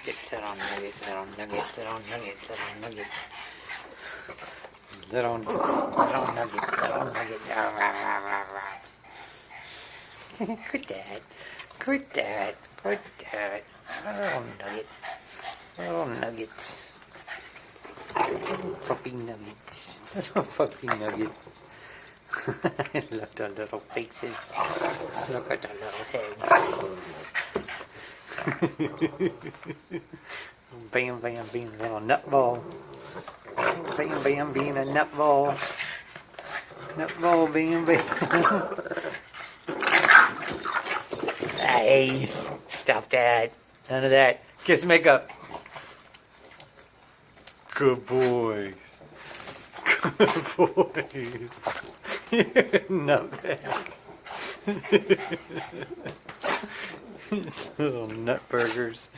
little nugget, little nugget, little nugget, little nugget. Little nugget, little nugget. Good dad, good dad, good dad. Little nugget, little nuggets. Puppy nuggets, little puppy nuggets. I love the little faces. Look at the little heads. Bam, bam, being a little nutball. Bam, bam, being a nutball. Nutball, bam, bam. Hey, stop that. None of that. Kiss makeup. Good boys. Good boys. Nutbag. Little nut burgers.